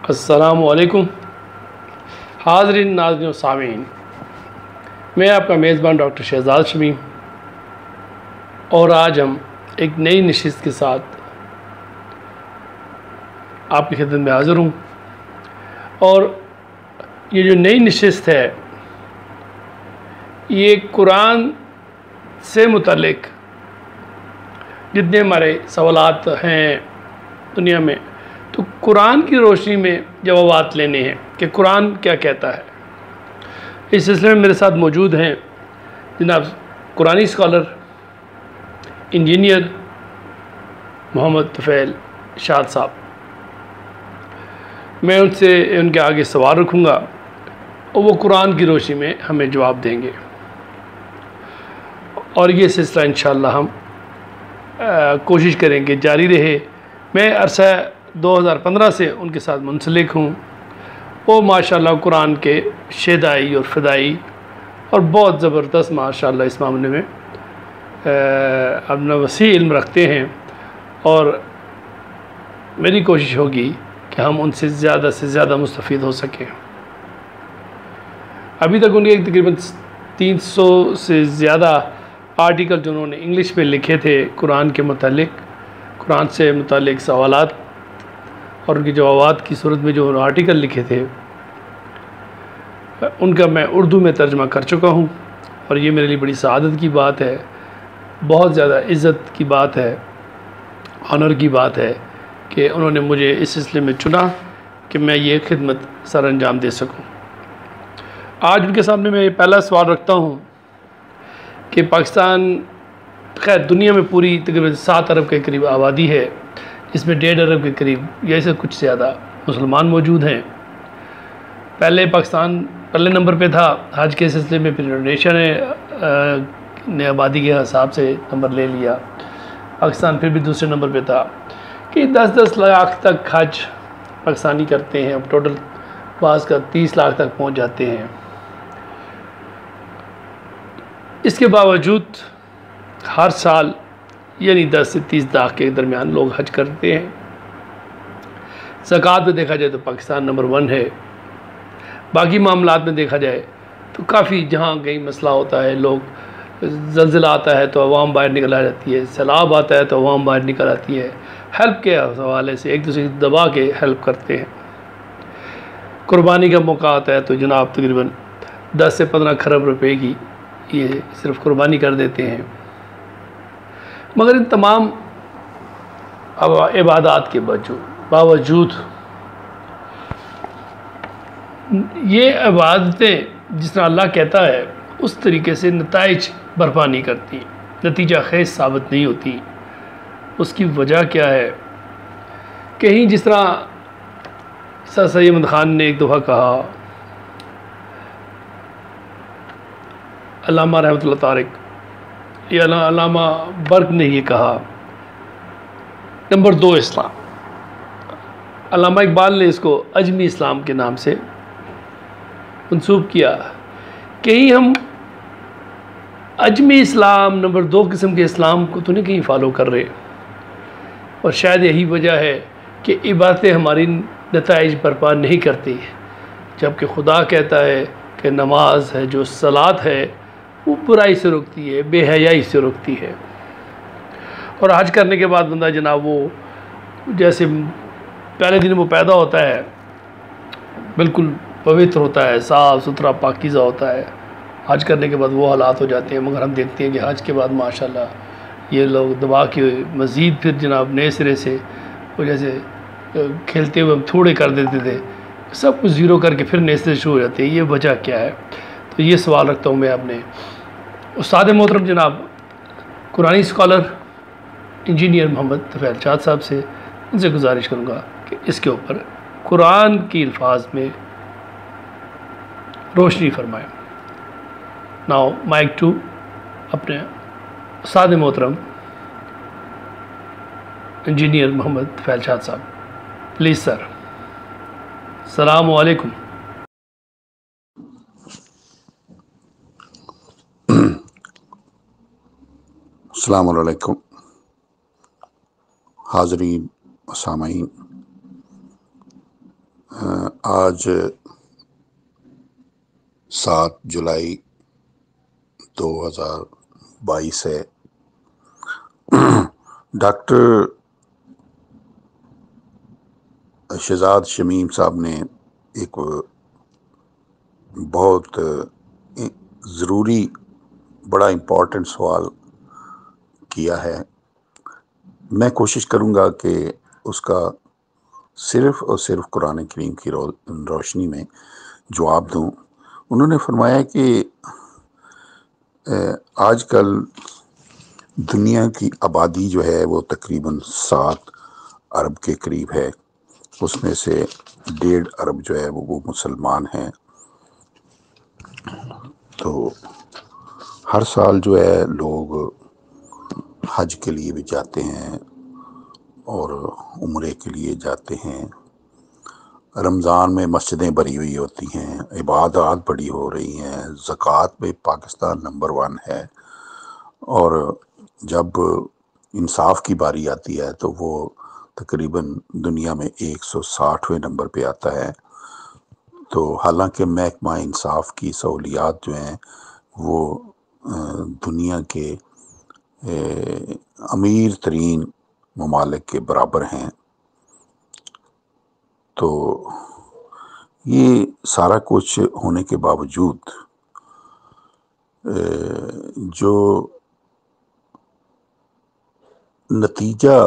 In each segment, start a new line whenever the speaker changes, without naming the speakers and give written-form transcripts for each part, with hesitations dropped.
السلام علیکم حاضرین ناظرین و سامعین، میں آپ کا میزبان ڈاکٹر شہزاد شمیم، اور آج ہم ایک نئی نشست کے ساتھ آپ کی خدمت میں حاضر ہوں۔ اور یہ جو نئی نشست ہے یہ قرآن سے متعلق جتنے ہمارے سوالات ہیں دنیا میں، تو قرآن کی روشنی میں جوابات لینے ہیں کہ قرآن کیا کہتا ہے۔ اس سلسلے میں میرے ساتھ موجود ہیں جناب قرآنی اسکالر انجینئر محمد طفیل شاد صاحب۔ میں ان کے آگے سوال رکھوں گا اور وہ قرآن کی روشنی میں ہمیں جواب دیں گے، اور یہ سلسلہ انشاءاللہ ہم کوشش کریں گے جاری رہے۔ میں عرصہ 2015 سے ان کے ساتھ منسلک ہوں۔ وہ ماشاءاللہ قرآن کے شیدائی اور فدائی اور بہت زبردست ماشاءاللہ اس معاملے میں اپنا وسیع علم رکھتے ہیں، اور میری کوشش ہوگی کہ ہم ان سے زیادہ مستفید ہو سکیں۔ ابھی تک ان کے تقریباً 300 سے زیادہ آرٹیکل جو انہوں نے انگلش میں لکھے تھے قرآن کے متعلق، قرآن سے متعلق سوالات اور ان کی جوابات کی صورت میں جو آرٹیکل لکھے تھے، ان کا میں اردو میں ترجمہ کر چکا ہوں، اور یہ میرے لیے بڑی سعادت کی بات ہے، بہت زیادہ عزت کی بات ہے، آنر کی بات ہے کہ انہوں نے مجھے اس سلسلے میں چنا کہ میں یہ خدمت سر انجام دے سکوں۔ آج ان کے سامنے میں پہلا سوال رکھتا ہوں کہ پاکستان، خیر دنیا میں پوری تقریباً 7 ارب کے قریب آبادی ہے، اس میں 1.5 ارب کے قریب یا اسے کچھ زیادہ مسلمان موجود ہیں۔ پہلے پاکستان پہلے نمبر پہ تھا حج کے سلسلے میں، پھر انڈونیشیا نے آبادی کے حساب سے نمبر لے لیا، پاکستان پھر بھی دوسرے نمبر پہ تھا کہ 10 لاکھ تک حج پاکستانی کرتے ہیں، اب ٹوٹل بعض کا 30 لاکھ تک پہنچ جاتے ہیں۔ اس کے باوجود ہر سال یعنی 10 سے 30 لاکھ کے درمیان لوگ حج کرتے ہیں۔ زکوٰۃ میں دیکھا جائے تو پاکستان نمبر 1 ہے۔ باقی معاملات میں دیکھا جائے تو کافی جہاں کہیں مسئلہ ہوتا ہے، لوگ زلزلہ آتا ہے تو عوام باہر نکل آ جاتی ہے، سیلاب آتا ہے تو عوام باہر نکل آتی ہے، ہیلپ کے حوالے سے ایک دوسرے کی دبا کے ہیلپ کرتے ہیں۔ قربانی کا موقع آتا ہے تو جناب تقریباً 10 سے 15 کھرب روپے کی یہ صرف قربانی کر دیتے ہیں۔ مگر ان تمام عبادات کے باوجود یہ عبادتیں جس طرح اللہ کہتا ہے اس طریقے سے نتائج برپا نہیں کرتی، نتیجہ خیز ثابت نہیں ہوتی۔ اس کی وجہ کیا ہے؟ کہیں جس طرح سر سید احمد خان نے ایک دفعہ کہا، علامہ رحمۃ اللہ طارق یا علامہ برق نے یہ کہا، نمبر 2 اسلام۔ علامہ اقبال نے اس کو اجمی اسلام کے نام سے منسوب کیا۔ کہیں ہم اجمی اسلام نمبر 2 قسم کے اسلام کو تو نہیں کہیں فالو کر رہے، اور شاید یہی وجہ ہے کہ عبادتیں ہماری نتائج برپا نہیں کرتی، جبکہ خدا کہتا ہے کہ نماز ہے جو صلاۃ ہے وہ برائی سے روکتی ہے، بے حیائی سے روکتی ہے۔ اور حج کرنے کے بعد بندہ جناب وہ جیسے پہلے دن وہ پیدا ہوتا ہے بالکل پوتر ہوتا ہے، صاف ستھرا پاکیزہ ہوتا ہے، حج کرنے کے بعد وہ حالات ہو جاتے ہیں۔ مگر ہم دیکھتے ہیں کہ حج کے بعد ماشاءاللہ یہ لوگ دبا کے مزید پھر جناب نئے سرے سے وہ جیسے کھیلتے ہوئے ہم تھوڑے کر دیتے تھے، سب کچھ زیرو کر کے پھر نئے سرے شروع ہو جاتے ہیں۔ یہ وجہ کیا ہے؟ تو یہ سوال رکھتا ہوں میں اپنے استاد محترم جناب قرآنی اسکالر انجینئر محمد طفیل شاد صاحب سے، ان سے گزارش کروں گا کہ اس کے اوپر قرآن کی الفاظ میں روشنی فرمائیں۔ ناؤ مائک ٹو اپنے استاد محترم انجینئر محمد طفیل شاد صاحب، پلیز سر۔ السلام علیکم۔
السلام علیکم حاضرین و سامعین، آج 7 جولائی 2022 ہے۔ ڈاکٹر شہزاد شمیم صاحب نے ایک بہت ضروری بڑا امپورٹنٹ سوال کیا ہے۔ میں کوشش کروں گا کہ اس کا صرف اور صرف قرآن کریم کی روشنی میں جواب دوں۔ انہوں نے فرمایا کہ آج کل دنیا کی آبادی جو ہے وہ تقریباً 7 ارب کے قریب ہے۔ اس میں سے 1.5 ارب جو ہے وہ مسلمان ہیں۔ تو ہر سال جو ہے لوگ حج کے لیے بھی جاتے ہیں اور عمرے کے لیے جاتے ہیں۔ رمضان میں مسجدیں بھری ہوئی ہوتی ہیں، عبادات بڑی ہو رہی ہیں، زکوٰۃ میں پاکستان نمبر 1 ہے، اور جب انصاف کی باری آتی ہے تو وہ تقریباً دنیا میں 160ویں نمبر پہ آتا ہے۔ تو حالانکہ محکمہ انصاف کی سہولیات جو ہیں وہ دنیا کے امیر ترین ممالک کے برابر ہیں، تو یہ سارا کچھ ہونے کے باوجود جو نتیجہ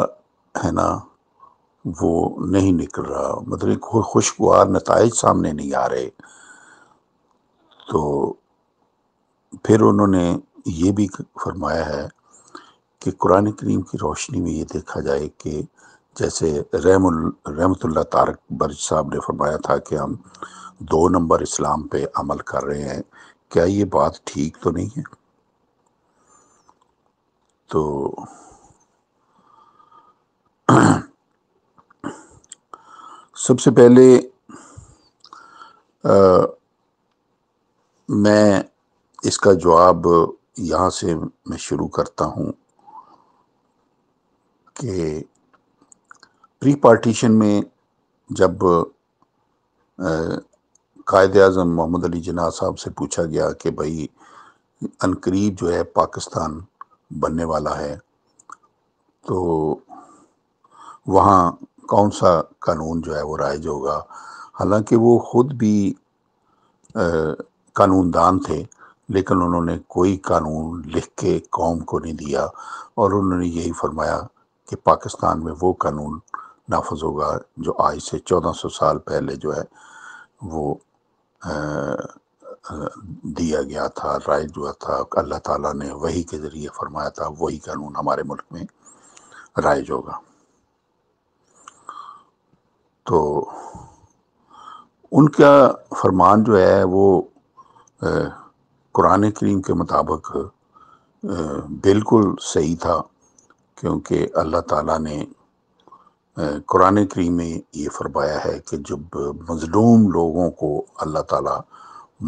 ہے نا وہ نہیں نکل رہا، مطلب کوئی خوشگوار نتائج سامنے نہیں آ رہے۔ تو پھر انہوں نے یہ بھی فرمایا ہے کہ قرآن کریم کی روشنی میں یہ دیکھا جائے کہ جیسے رحمت اللہ طارق برج صاحب نے فرمایا تھا کہ ہم 2 نمبر اسلام پہ عمل کر رہے ہیں، کیا یہ بات ٹھیک تو نہیں ہے؟ تو سب سے پہلے میں اس کا جواب یہاں سے میں شروع کرتا ہوں کہ پری پارٹیشن میں جب قائد اعظم محمد علی جناح صاحب سے پوچھا گیا کہ بھائی عنقریب جو ہے پاکستان بننے والا ہے، تو وہاں کون سا قانون جو ہے وہ رائج ہوگا؟ حالانکہ وہ خود بھی قانون دان تھے، لیکن انہوں نے کوئی قانون لکھ کے قوم کو نہیں دیا، اور انہوں نے یہی فرمایا کہ پاکستان میں وہ قانون نافذ ہوگا جو آج سے 1400 سال پہلے جو ہے وہ دیا گیا تھا، رائج ہوا تھا، اللہ تعالیٰ نے وحی کے ذریعے فرمایا تھا، وہی قانون ہمارے ملک میں رائج ہوگا۔ تو ان کا فرمان جو ہے وہ قرآن کریم کے مطابق بالکل صحیح تھا، کیونکہ اللہ تعالیٰ نے قرآن کریم میں یہ فرمایا ہے کہ جب مظلوم لوگوں کو اللہ تعالیٰ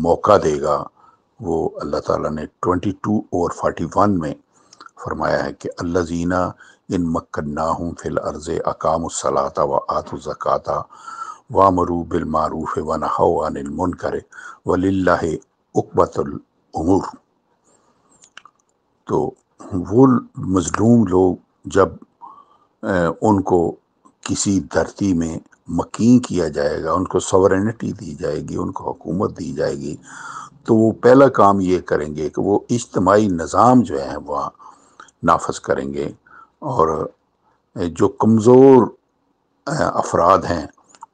موقع دے گا، وہ اللہ تعالیٰ نے 22:41 میں فرمایا ہے کہ الذین ان مکناہم فی الارض اقاموا الصلاۃ وآتوا الزکاۃ وامروا بالمعروف ونہوا عن المنکر وللہ عقبۃ الامور۔ تو وہ مظلوم لوگ جب ان کو کسی دھرتی میں مکین کیا جائے گا، ان کو سورینٹی دی جائے گی، ان کو حکومت دی جائے گی، تو وہ پہلا کام یہ کریں گے کہ وہ اجتماعی نظام جو ہے وہاں نافذ کریں گے، اور جو کمزور افراد ہیں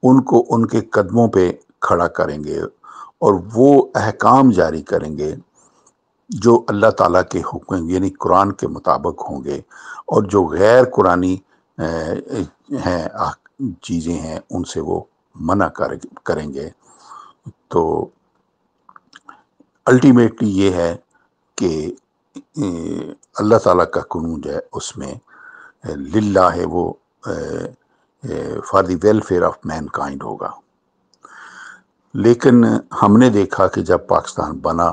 ان کو ان کے قدموں پہ کھڑا کریں گے، اور وہ احکام جاری کریں گے جو اللہ تعالیٰ کے حکم یعنی قرآن کے مطابق ہوں گے، اور جو غیر قرآنی ہیں چیزیں ہیں ان سے وہ منع کریں گے۔ تو الٹیمیٹلی یہ ہے کہ اللہ تعالیٰ کا قانون جو ہے اس میں للہ ہے، وہ for the welfare of mankind ہوگا۔ لیکن ہم نے دیکھا کہ جب پاکستان بنا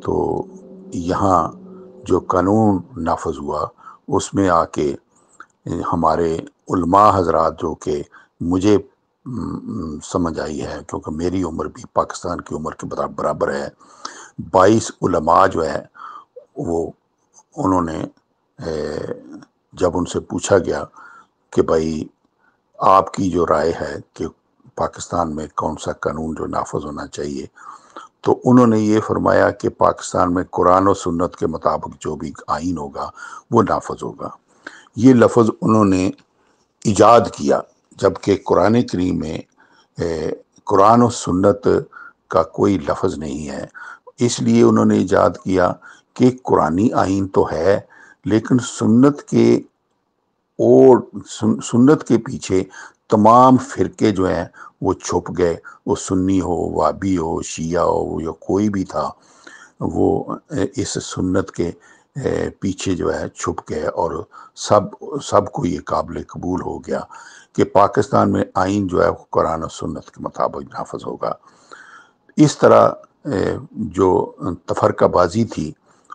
تو یہاں جو قانون نافذ ہوا اس میں آ کے ہمارے علماء حضرات جو کہ مجھے سمجھ آئی ہے، کیونکہ میری عمر بھی پاکستان کی عمر کے برابر ہے۔ 22 علماء جو ہے وہ انہوں نے جب ان سے پوچھا گیا کہ بھائی آپ کی جو رائے ہے کہ پاکستان میں کون سا قانون جو نافذ ہونا چاہیے، تو انہوں نے یہ فرمایا کہ پاکستان میں قرآن و سنت کے مطابق جو بھی آئین ہوگا وہ نافذ ہوگا۔ یہ لفظ انہوں نے ایجاد کیا، جبکہ قرآن کریم میں قرآن و سنت کا کوئی لفظ نہیں ہے۔ اس لیے انہوں نے ایجاد کیا کہ قرآنی آئین تو ہے، لیکن سنت کے پیچھے تمام فرقے جو ہیں وہ چھپ گئے، وہ سنی ہو، وابی ہو، شیعہ ہو، یا کوئی بھی تھا، وہ اس سنت کے پیچھے جو ہے چھپ گئے، اور سب کو یہ قابل قبول ہو گیا کہ پاکستان میں آئین جو ہے وہ قرآن و سنت کے مطابق نافذ ہوگا۔ اس طرح جو تفرقہ بازی تھی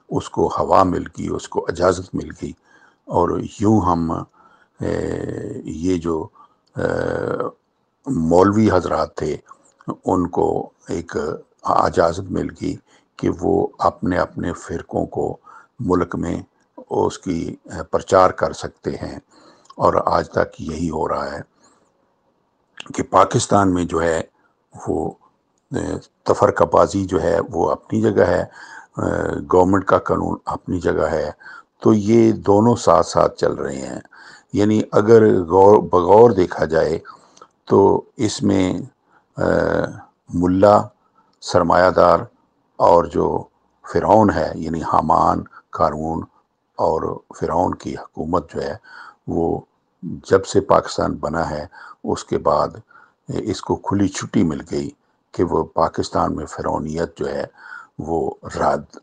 اس کو ہوا مل گئی، اس کو اجازت مل گئی، اور یوں ہم یہ جو مولوی حضرات تھے ان کو ایک اجازت مل گئی کہ وہ اپنے اپنے فرقوں کو ملک میں اس کی پرچار کر سکتے ہیں، اور آج تک یہی ہو رہا ہے کہ پاکستان میں جو ہے وہ تفرقہ بازی جو ہے وہ اپنی جگہ ہے، گورنمنٹ کا قانون اپنی جگہ ہے، تو یہ دونوں ساتھ ساتھ چل رہے ہیں۔ یعنی اگر بغور دیکھا جائے تو اس میں ملا، سرمایہ دار، اور جو فرعون ہے یعنی حامان، قارون اور فرعون کی حکومت جو ہے وہ جب سے پاکستان بنا ہے اس کے بعد اس کو کھلی چھٹی مل گئی کہ وہ پاکستان میں فرعونیت جو ہے وہ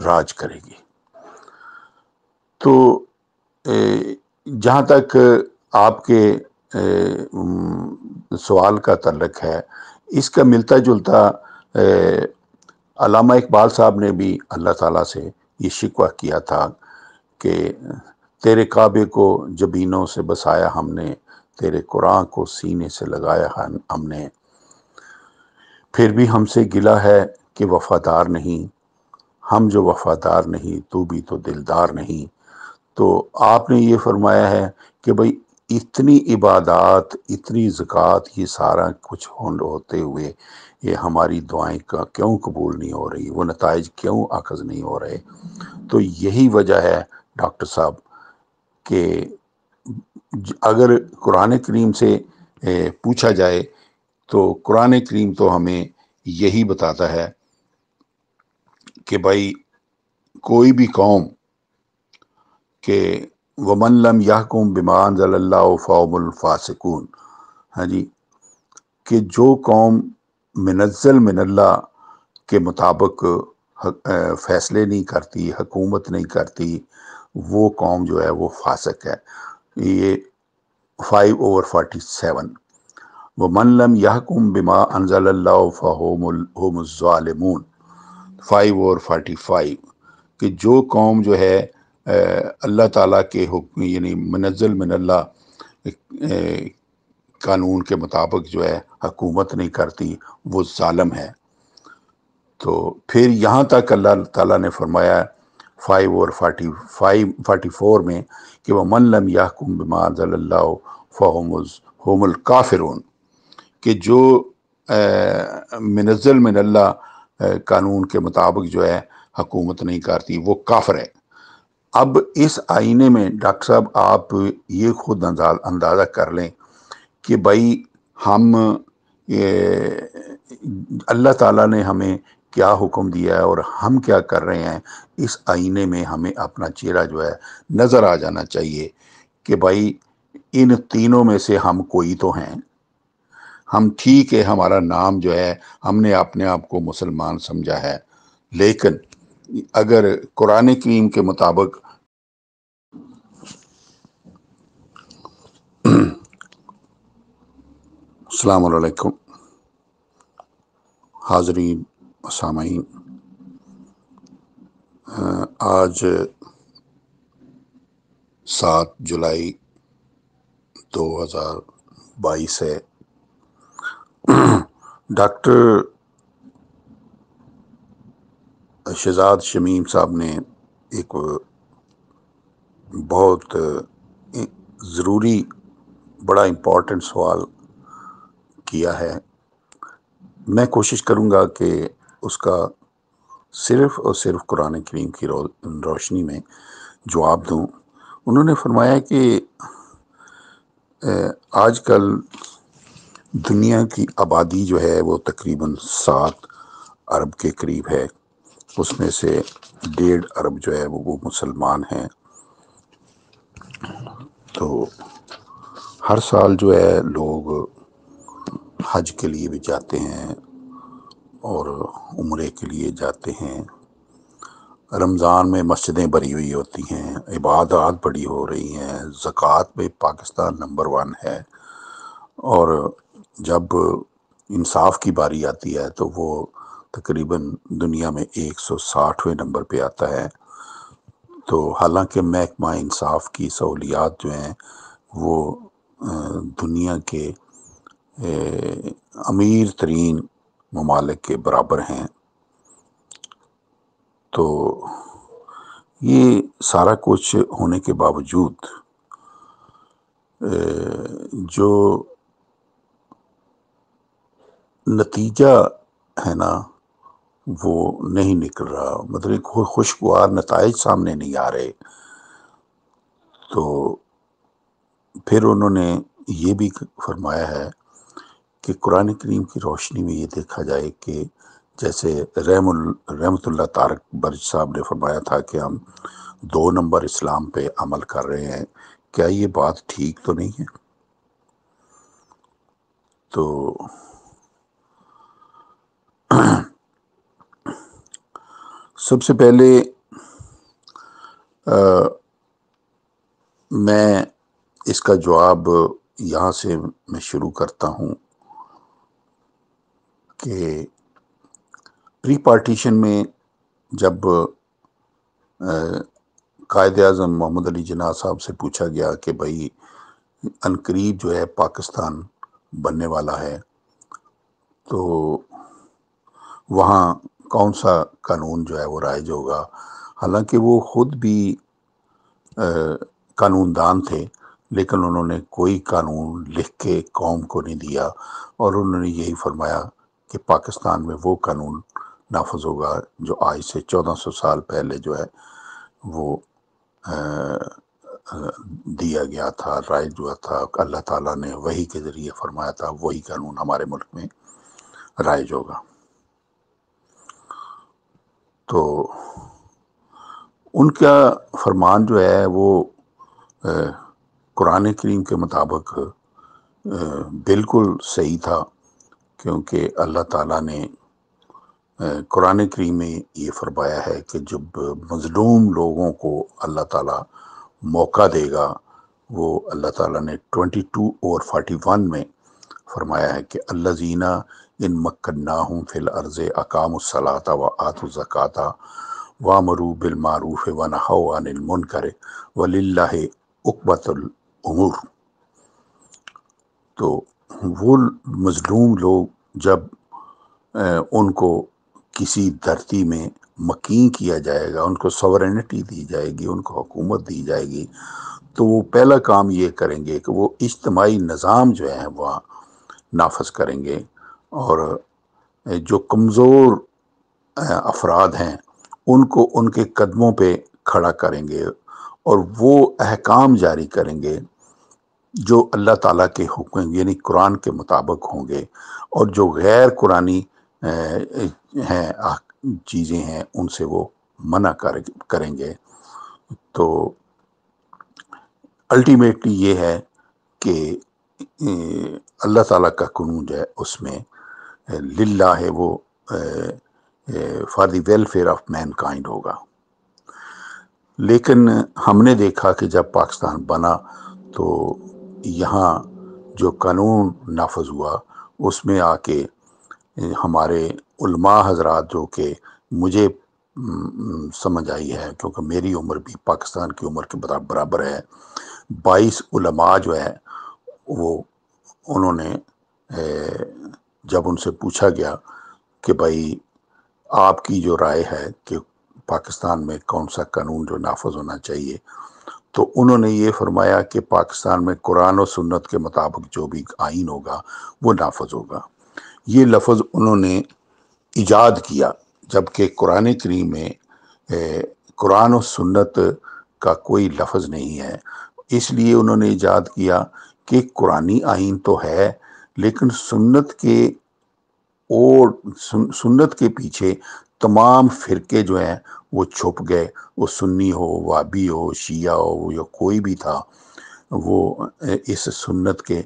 راج کرے گی۔ تو جہاں تک آپ کے سوال کا تعلق ہے، اس کا ملتا جلتا علامہ اقبال صاحب نے بھی اللہ تعالیٰ سے یہ شکوہ کیا تھا کہ تیرے کعبے کو جبینوں سے بسایا ہم نے، تیرے قرآن کو سینے سے لگایا ہم نے، پھر بھی ہم سے گلہ ہے کہ وفادار نہیں، ہم جو وفادار نہیں تو بھی تو دلدار نہیں۔ تو آپ نے یہ فرمایا ہے کہ بھئی اتنی عبادات، اتنی زکوٰۃ، یہ سارا کچھ ہوتے ہوئے یہ ہماری دعائیں کا کیوں قبول نہیں ہو رہی، وہ نتائج کیوں اخذ نہیں ہو رہے؟ تو یہی وجہ ہے ڈاکٹر صاحب کہ اگر قرآن کریم سے پوچھا جائے تو قرآن کریم تو ہمیں یہی بتاتا ہے کہ بھائی کوئی بھی قوم کہ وَمَن لَّمْ يَحْكُم بِمَا أَنزَلَ اللَّهُ فَهُمُ الْفَاسِقُونَ، ہاں جی، کہ جو قوم منزل من اللہ کے مطابق فیصلے نہیں کرتی، حکومت نہیں کرتی، وہ قوم جو ہے وہ فاسق ہے۔ یہ 5/47۔ وَمَن لَّمْ يَحْكُم بِمَا أَنزَلَ اللَّهُ فَهُمُ الظَّالِمُونَ 5/45، کہ جو قوم جو ہے اللہ تعالیٰ کے حکم یعنی منزل من اللہ قانون کے مطابق جو ہے حکومت نہیں کرتی، وہ ظالم ہے۔ تو پھر یہاں تک اللہ تعالیٰ نے فرمایا 5/44 میں کہ وَمَن لَّمْ يَحْكُم بِمَا أَنزَلَ اللَّهُ فَهُمُ الْكَافِرُونَ، کہ جو منزل من اللہ قانون کے مطابق جو ہے حکومت نہیں کرتی وہ کافر ہے۔ اب اس آئینے میں ڈاکٹر صاحب آپ یہ خود اندازہ کر لیں کہ بھائی ہم اللہ تعالیٰ نے ہمیں کیا حکم دیا ہے اور ہم کیا کر رہے ہیں، اس آئینے میں ہمیں اپنا چہرہ جو ہے نظر آ جانا چاہیے کہ بھائی ان تینوں میں سے ہم کوئی تو ہیں۔ ہم ٹھیک ہے، ہمارا نام جو ہے ہم نے اپنے آپ کو مسلمان سمجھا ہے، لیکن اگر قرآن کریم کے مطابق السلام علیکم حاضرین و سامعین، آج 7 جولائی 2022 ہے، ڈاکٹر شہزاد شمیم صاحب نے ایک بہت ضروری بڑا امپورٹنٹ سوال کیا ہے. میں کوشش کروں گا کہ اس کا صرف اور صرف قرآن کریم کی روشنی میں جواب دوں. انہوں نے فرمایا کہ آج کل دنیا کی آبادی جو ہے وہ تقریباً 7 ارب کے قریب ہے. اس میں سے 1.5 ارب جو ہے وہ مسلمان ہیں. تو ہر سال جو ہے لوگ حج کے لیے بھی جاتے ہیں اور عمرے کے لیے جاتے ہیں. رمضان میں مسجدیں بھری ہوئی ہوتی ہیں، عبادات بڑی ہو رہی ہیں، زکوٰۃ میں پاکستان نمبر 1 ہے. اور جب انصاف کی باری آتی ہے تو وہ تقریباً دنیا میں 160ویں نمبر پہ آتا ہے. تو حالانکہ محکمہ انصاف کی سہولیات جو ہیں وہ دنیا کے امیر ترین ممالک کے برابر ہیں. تو یہ سارا کچھ ہونے کے باوجود جو نتیجہ ہے نا وہ نہیں نکل رہا، مطلب خوشگوار نتائج سامنے نہیں آ رہے. تو پھر انہوں نے یہ بھی فرمایا ہے کہ قرآن کریم کی روشنی میں یہ دیکھا جائے کہ جیسے رحمت اللہ طارق برج صاحب نے فرمایا تھا کہ ہم 2 نمبر اسلام پہ عمل کر رہے ہیں، کیا یہ بات ٹھیک تو نہیں ہے؟ تو سب سے پہلے میں اس کا جواب یہاں سے میں شروع کرتا ہوں کہ پری پارٹیشن میں جب قائد اعظم محمد علی جناح صاحب سے پوچھا گیا کہ بھائی عنقریب جو ہے پاکستان بننے والا ہے تو وہاں کون سا قانون جو ہے وہ رائج ہوگا. حالانکہ وہ خود بھی قانون دان تھے، لیکن انہوں نے کوئی قانون لکھ کے قوم کو نہیں دیا، اور انہوں نے یہی فرمایا کہ پاکستان میں وہ قانون نافذ ہوگا جو آج سے 1400 سال پہلے جو ہے وہ دیا گیا تھا، رائج ہوا تھا. اللہ تعالیٰ نے وحی کے ذریعے فرمایا تھا وہی قانون ہمارے ملک میں رائج ہوگا. تو ان کا فرمان جو ہے وہ قرآن کریم کے مطابق بالکل صحیح تھا، کیونکہ اللہ تعالیٰ نے قرآن کریم میں یہ فرمایا ہے کہ جب مظلوم لوگوں کو اللہ تعالیٰ موقع دے گا، وہ اللہ تعالیٰ نے 22:41 میں فرمایا ہے کہ الذین ان مکناہم فی الارض اقاموا الصلاۃ وآتوا الزکاۃ وامروا بالمعروف ونہوا عن المنکر وللہ عقبۃ الامور. تو وہ مظلوم لوگ جب ان کو کسی دھرتی میں مکین کیا جائے گا، ان کو سورینٹی دی جائے گی، ان کو حکومت دی جائے گی، تو وہ پہلا کام یہ کریں گے کہ وہ اجتماعی نظام جو ہے وہاں نافذ کریں گے، اور جو کمزور افراد ہیں ان کو ان کے قدموں پہ کھڑا کریں گے، اور وہ احکام جاری کریں گے جو اللہ تعالیٰ کے حکم یعنی قرآن کے مطابق ہوں گے، اور جو غیر قرآنی ہیں چیزیں ہیں ان سے وہ منع کریں گے. تو الٹیمیٹلی یہ ہے کہ اللہ تعالیٰ کا قانون جو ہے اس میں للہ ہے، وہ for the welfare of mankind ہوگا. لیکن ہم نے دیکھا کہ جب پاکستان بنا تو یہاں جو قانون نافذ ہوا اس میں آ کے ہمارے علماء حضرات، جو کہ مجھے سمجھ آئی ہے کیونکہ میری عمر بھی پاکستان کی عمر کے برابر ہے، 22 علماء جو ہے وہ انہوں نے جب ان سے پوچھا گیا کہ بھائی آپ کی جو رائے ہے کہ پاکستان میں کون سا قانون جو نافذ ہونا چاہیے، تو انہوں نے یہ فرمایا کہ پاکستان میں قرآن و سنت کے مطابق جو بھی آئین ہوگا وہ نافذ ہوگا۔ یہ لفظ انہوں نے ایجاد کیا، جبکہ قرآن کریم میں قرآن و سنت کا کوئی لفظ نہیں ہے۔ اس لیے انہوں نے ایجاد کیا کہ قرآنی آئین تو ہے، لیکن سنت کے پیچھے تمام فرقے جو ہیں وہ چھپ گئے، وہ سنی ہو، وابی ہو، شیعہ ہو، یا کوئی بھی تھا، وہ اس سنت کے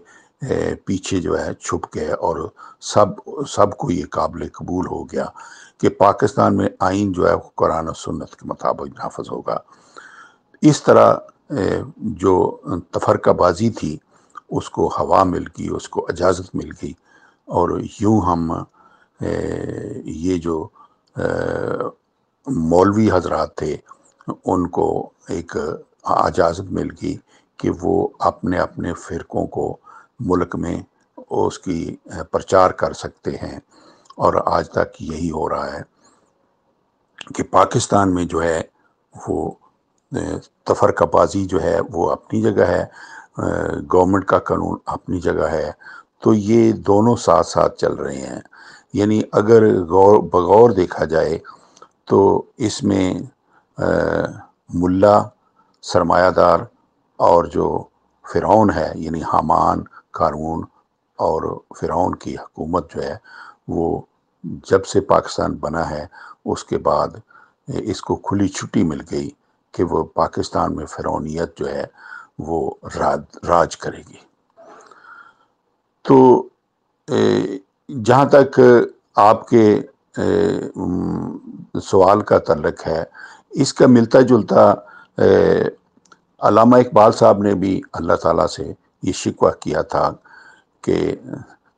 پیچھے جو ہے چھپ گئے، اور سب کو یہ قابل قبول ہو گیا کہ پاکستان میں آئین جو ہے وہ قرآن و سنت کے مطابق نافذ ہوگا۔ اس طرح جو تفرقہ بازی تھی اس کو ہوا مل گئی، اس کو اجازت مل گئی، اور یوں ہم یہ جو مولوی حضرات تھے ان کو ایک اجازت مل گئی کہ وہ اپنے اپنے فرقوں کو ملک میں اس کی پرچار کر سکتے ہیں، اور آج تک یہی ہو رہا ہے کہ پاکستان میں جو ہے وہ تفرقہ بازی جو ہے وہ اپنی جگہ ہے، گورنمنٹ کا قانون اپنی جگہ ہے، تو یہ دونوں ساتھ ساتھ چل رہے ہیں۔ یعنی اگر بغور دیکھا جائے تو اس میں ملا، سرمایہ دار، اور جو فرعون ہے یعنی حامان، قارون اور فرعون کی حکومت جو ہے وہ جب سے پاکستان بنا ہے اس کے بعد اس کو کھلی چھٹی مل گئی کہ وہ پاکستان میں فرعونیت جو ہے وہ راج کرے گی۔ تو جہاں تک آپ کے سوال کا تعلق ہے، اس کا ملتا جلتا علامہ اقبال صاحب نے بھی اللہ تعالیٰ سے یہ شکوہ کیا تھا کہ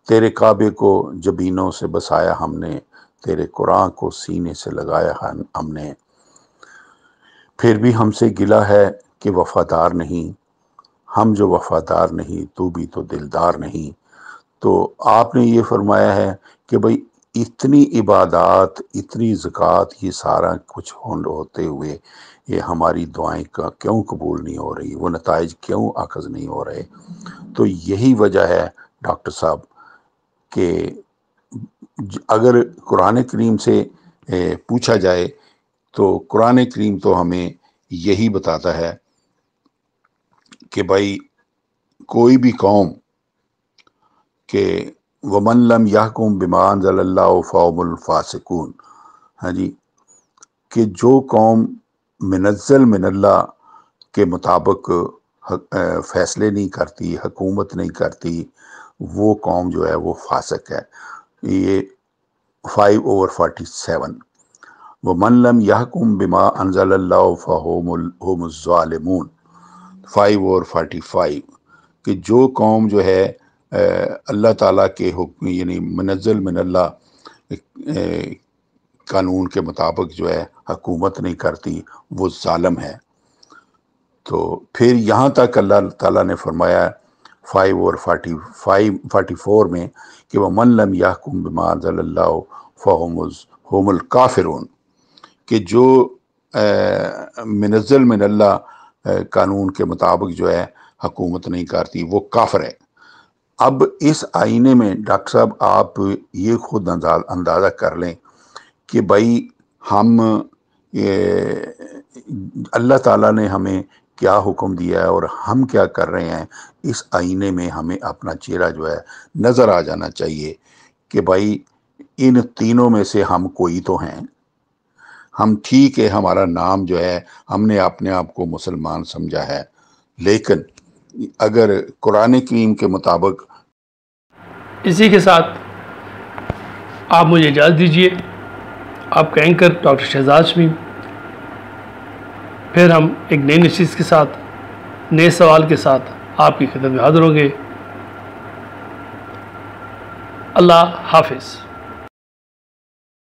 تیرے کعبے کو جبینوں سے بسایا ہم نے، تیرے قرآن کو سینے سے لگایا ہم نے، پھر بھی ہم سے گلہ ہے کہ وفادار نہیں، ہم جو وفادار نہیں تو بھی تو دلدار نہیں۔ تو آپ نے یہ فرمایا ہے کہ بھئی اتنی عبادات، اتنی زکوٰۃ، یہ سارا کچھ ہوتے ہوئے یہ ہماری دعائیں کا کیوں قبول نہیں ہو رہی، وہ نتائج کیوں اخذ نہیں ہو رہے؟ تو یہی وجہ ہے ڈاکٹر صاحب کہ اگر قرآن کریم سے پوچھا جائے تو قرآن کریم تو ہمیں یہی بتاتا ہے کہ بھائی کوئی بھی قوم کہ وَمَن لَّمْ يَحْكُم بِمَا أَنزَلَ اللَّهُ فَهُمُ الْفَاسِقُونَ، ہاں جی، کہ جو قوم منزل من اللہ کے مطابق فیصلے نہیں کرتی، حکومت نہیں کرتی، وہ قوم جو ہے وہ فاسق ہے۔ یہ 5/47۔ وَمَن لَّمْ يَحْكُم بِمَا أَنزَلَ اللَّهُ فَهُمُ الظَّالِمُونَ 5/45، کہ جو قوم جو ہے اللہ تعالیٰ کے حکم یعنی منزل من اللہ قانون کے مطابق جو ہے حکومت نہیں کرتی وہ ظالم ہے۔ تو پھر یہاں تک اللہ تعالیٰ نے فرمایا 5/44 میں کہ وَمَن لَّمْ يَحْكُم بِمَا أَنزَلَ اللَّهُ فَهُمُ الْكَافِرُونَ، کہ جو منزل من اللہ قانون کے مطابق جو ہے حکومت نہیں کرتی وہ کافر ہے۔ اب اس آئینے میں ڈاکٹر صاحب آپ یہ خود اندازہ کر لیں کہ بھائی ہم اللہ تعالیٰ نے ہمیں کیا حکم دیا ہے اور ہم کیا کر رہے ہیں، اس آئینے میں ہمیں اپنا چہرہ جو ہے نظر آ جانا چاہیے کہ بھائی ان تینوں میں سے ہم کوئی تو ہیں۔ ہم ٹھیک ہے، ہمارا نام جو ہے ہم نے اپنے آپ کو مسلمان سمجھا ہے، لیکن اگر قرآن کریم کے مطابق
اسی کے ساتھ آپ مجھے اجازت دیجیے، آپ کا اینکر ڈاکٹر شہزاد شمیم، پھر ہم ایک نئی نشست کے ساتھ، نئے سوال کے ساتھ آپ کی خدمت میں حاضر ہوں گے۔ اللہ حافظ۔